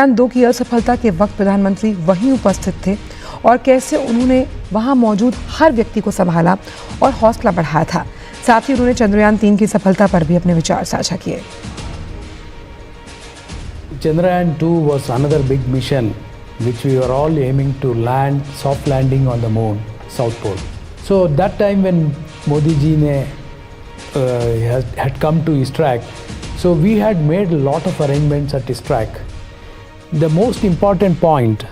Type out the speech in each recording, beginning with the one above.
चंद्रयान 2 की असफलता के वक्त प्रधानमंत्री वहीं उपस्थित थे और कैसे उन्होंने वहां मौजूद हर व्यक्ति को संभाला और हौसला बढ़ाया था। साथ ही उन्होंने चंद्रयान 3 की सफलता पर भी अपने विचार साझा किए। Chandrayaan 2 was another big mission which we were all aiming to land, soft landing on the moon, South Pole. So that time when Modi ji had come to ISRO, so we had made a lot of arrangements at ISRO. The most important point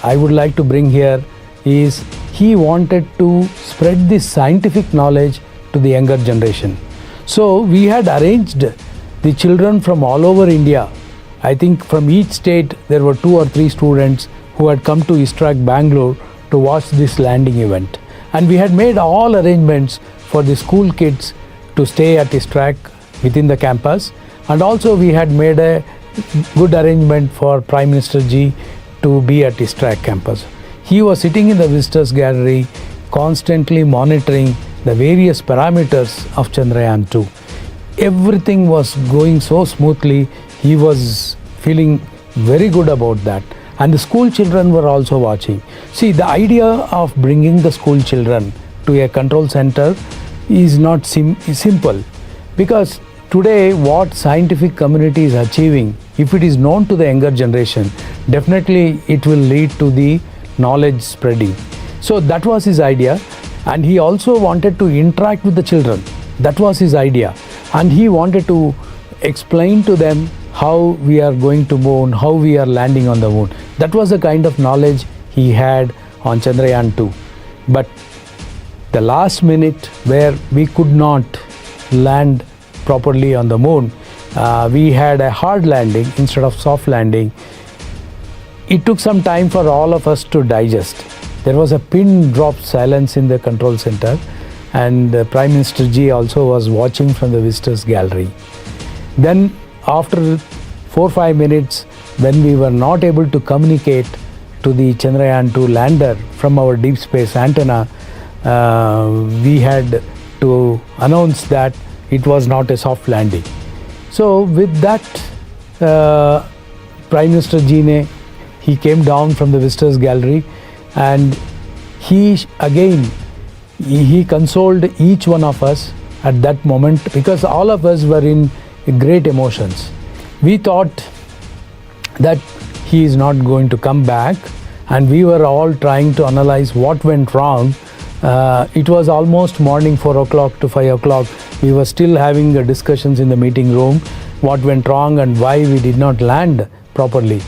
I would like to bring here is he wanted to spread this scientific knowledge to the younger generation. So we had arranged the children from all over India. I think from each state there were 2 or 3 students who had come to ISRO Bangalore to watch this landing event. And we had made all arrangements for the school kids to stay at ISRO within the campus. And also we had made a good arrangement for Prime Minister ji to be at ISRO campus. He was sitting in the visitors gallery constantly monitoring the various parameters of Chandrayaan 2. Everything was going so smoothly. He was feeling very good about that. And the school children were also watching. See, the idea of bringing the school children to a control center is not simple, because today what scientific community is achieving, if it is known to the younger generation, definitely it will lead to the knowledge spreading. So that was his idea, and he also wanted to interact with the children. That was his idea, and he wanted to explain to them how we are going to moon, how we are landing on the moon. That was the kind of knowledge he had on Chandrayaan 2. But the last minute where we could not land properly on the moon, we had a hard landing instead of soft landing. It took some time for all of us to digest. There was a pin drop silence in the control center, and Prime Minister ji also was watching from the visitors gallery. Then after 4-5 minutes, when we were not able to communicate to the Chandrayaan 2 lander from our deep space antenna, we had to announce that it was not a soft landing. So with that, Prime Minister ji he came down from the visitors gallery, and he consoled each one of us at that moment, because all of us were in great emotions. We thought that he is not going to come back, and we were all trying to analyze what went wrong. It was almost morning 4 o'clock to 5 o'clock. We were still having discussions in the meeting room, what went wrong and why we did not land properly.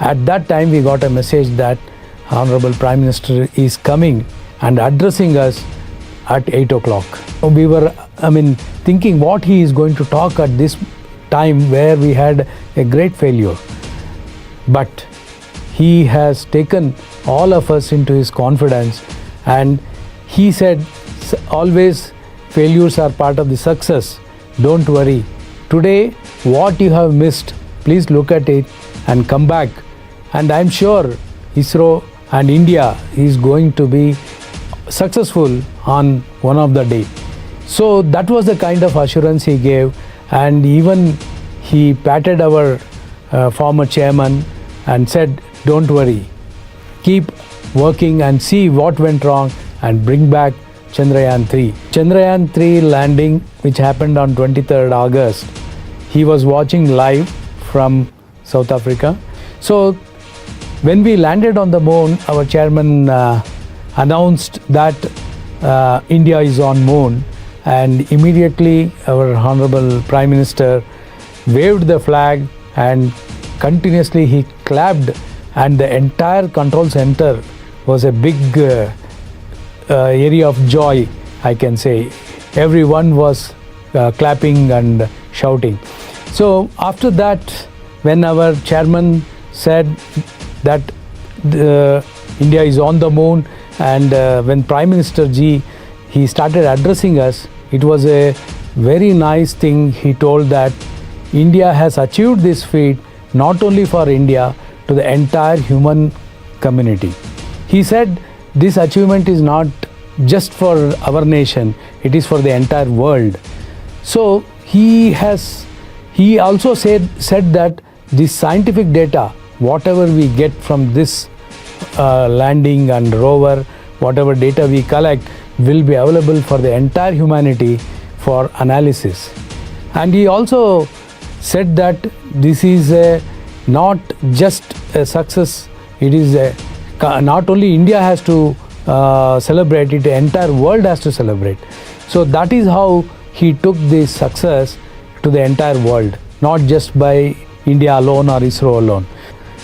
At that time we got a message that Honorable Prime Minister is coming and addressing us at 8 o'clock. We were thinking what he is going to talk at this time where we had a great failure. But he has taken all of us into his confidence, and he said, always failures are part of the success. Don't worry. Today, what you have missed, please look at it and come back. And I'm sure ISRO and India is going to be successful on one of the day. So that was the kind of assurance he gave, and even he patted our former chairman and said, don't worry, keep working and see what went wrong and bring back Chandrayaan 3. Chandrayaan 3 landing, which happened on 23rd August, he was watching live from South Africa. So when we landed on the moon, our chairman announced that India is on moon, and immediately our Honorable Prime Minister waved the flag and continuously he clapped, and the entire control center was a big area of joy, I can say. Everyone was clapping and shouting. So after that, when our chairman said that India is on the moon, and when Prime Minister ji he started addressing us, it was a very nice thing. He told that India has achieved this feat not only for India, to the entire human community. He said this achievement is not just for our nation, it is for the entire world. So he also said that this scientific data whatever we get from this landing and rover, whatever data we collect will be available for the entire humanity for analysis. And he also said that this is not just a success, it is not only India has to celebrate it, the entire world has to celebrate. So that is how he took this success to the entire world, not just by India alone or ISRO alone.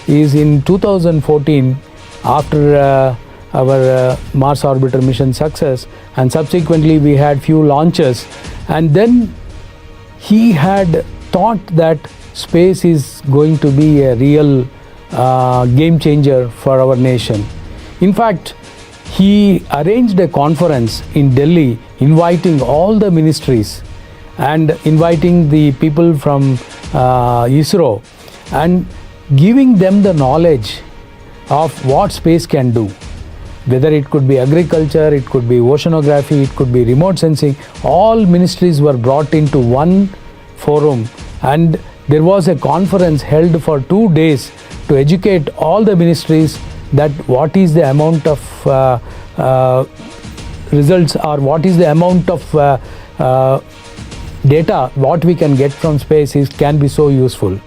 Is in 2014, after our Mars orbiter mission success, and subsequently we had few launches, and then he had thought that space is going to be a real game changer for our nation. In fact, he arranged a conference in Delhi inviting all the ministries and inviting the people from ISRO and giving them the knowledge of what space can do. Whether it could be agriculture, it could be oceanography, it could be remote sensing, all ministries were brought into one forum, and there was a conference held for 2 days to educate all the ministries that what is the amount of results or what is the amount of data what we can get from space can be so useful.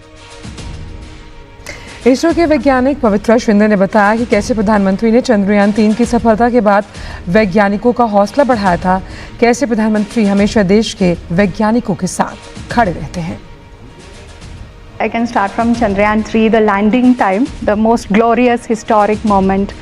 ISRO के वैज्ञानिक पवित्रा शिंदे ने बताया कि कैसे प्रधानमंत्री ने चंद्रयान 3 की सफलता के बाद वैज्ञानिकों का हौसला बढ़ाया था, कैसे प्रधानमंत्री हमेशा देश के वैज्ञानिकों के साथ खड़े रहते हैं. I can start from Chandrayaan 3, the landing time, the most glorious historic moment.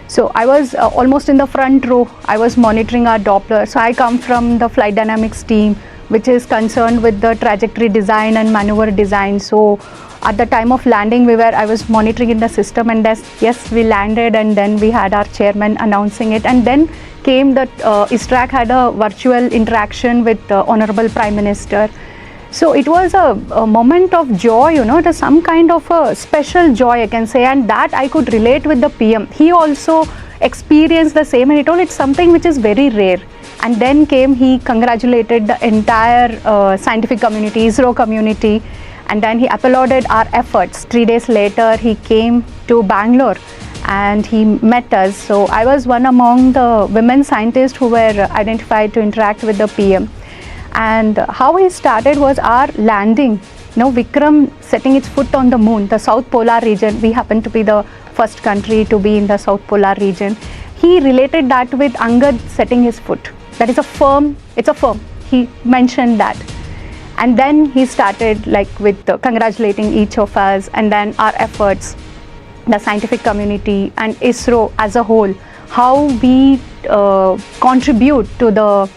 So I was almost in the front row. I was monitoring our Doppler. So I come from the flight dynamics team, which is concerned with the trajectory design and maneuver design. So at the time of landing, I was monitoring in the system, and yes, we landed, and then we had our chairman announcing it, and then came that ISRO had a virtual interaction with the Honorable Prime Minister. So it was a moment of joy, it was some kind of a special joy, I can say, and that I could relate with the PM. He also experienced the same, and he told it's something which is very rare. And then he congratulated the entire scientific community, ISRO community, and then he applauded our efforts. 3 days later, he came to Bangalore and he met us. So I was one among the women scientists who were identified to interact with the PM. And how he started was our landing. Vikram setting its foot on the moon, the South Polar region. We happen to be the first country to be in the South Polar region. He related that with Angad setting his foot. That is it's a firm. He mentioned that. And then he started with congratulating each of us, and then our efforts, the scientific community and ISRO as a whole, how we contribute to the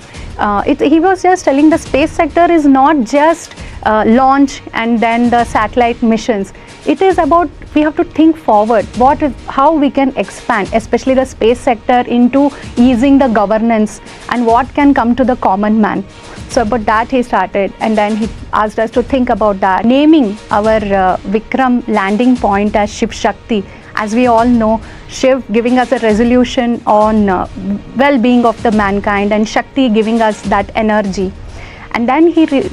he was just telling the space sector is not just launch and then the satellite missions. It is about, we have to think forward, how we can expand, especially the space sector, into easing the governance and what can come to the common man. So about that he started, and then he asked us to think about that, naming our Vikram landing point as Shiv Shakti. As we all know, Shiv giving us a resolution on well-being of the mankind, and Shakti giving us that energy. And then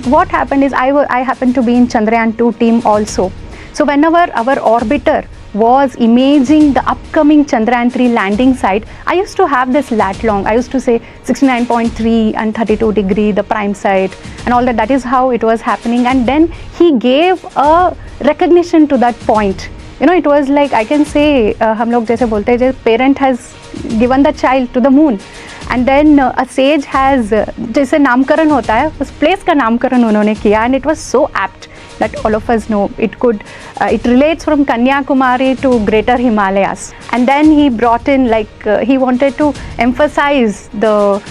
what happened is I happened to be in Chandrayaan 2 team also. So whenever our orbiter was imaging the upcoming Chandrayaan 3 landing site, I used to have this lat long. I used to say 69.3 and 32 degree, the prime site, and all that. That is how it was happening. And then he gave a recognition to that point. It was like, I can say, हम लोग जैसे बोलते हैं, parent has given the child to the moon, and then a sage has, जैसे नामकरण होता है, उस place का नामकरण उन्होंने किया, and it was so apt that all of us know it relates from Kanyakumari to Greater Himalayas. And then he brought in, he wanted to emphasize the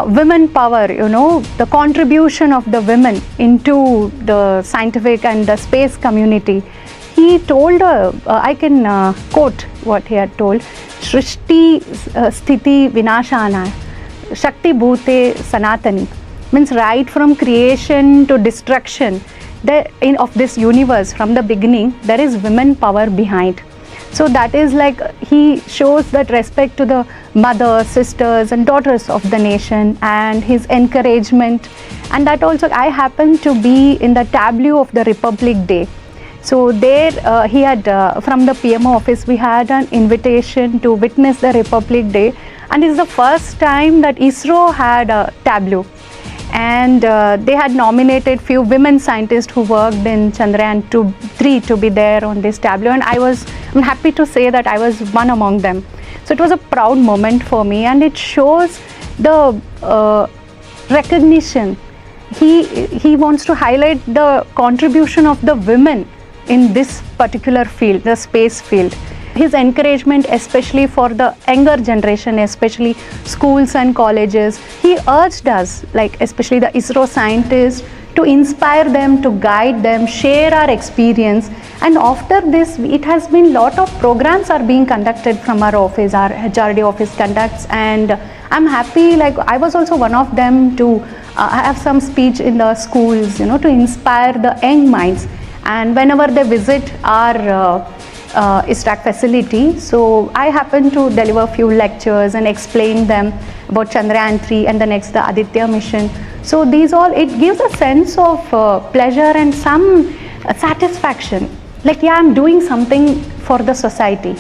women power, the contribution of the women into the scientific and the space community. He told, I can quote what he had told, Shrishti Sthiti Vinashana, Shakti Bhute Sanatani. Means right from creation to destruction of this universe, from the beginning, there is women power behind. So that is he shows that respect to the mothers, sisters and daughters of the nation, and his encouragement. And that also, I happened to be in the tableau of the Republic Day. So there he had from the PMO office we had an invitation to witness the Republic Day, and it's the first time that ISRO had a tableau, and they had nominated few women scientists who worked in Chandrayaan 3 to be there on this tableau, and I'm happy to say that I was one among them. So it was a proud moment for me, and it shows the recognition. He wants to highlight the contribution of the women in this particular field, the space field. His encouragement, especially for the younger generation, especially schools and colleges, he urged us, like especially the ISRO scientists, to inspire them, to guide them, share our experience. And after this, it has been lot of programs are being conducted from our office, our HRD office conducts, and I'm happy, like I was also one of them to have some speech in the schools, to inspire the young minds. And whenever they visit our ISRAC facility, so I happen to deliver few lectures and explain them about Chandrayaan 3 and the next the Aditya mission. So these all, it gives a sense of pleasure and some satisfaction, like yeah, I'm doing something for the society.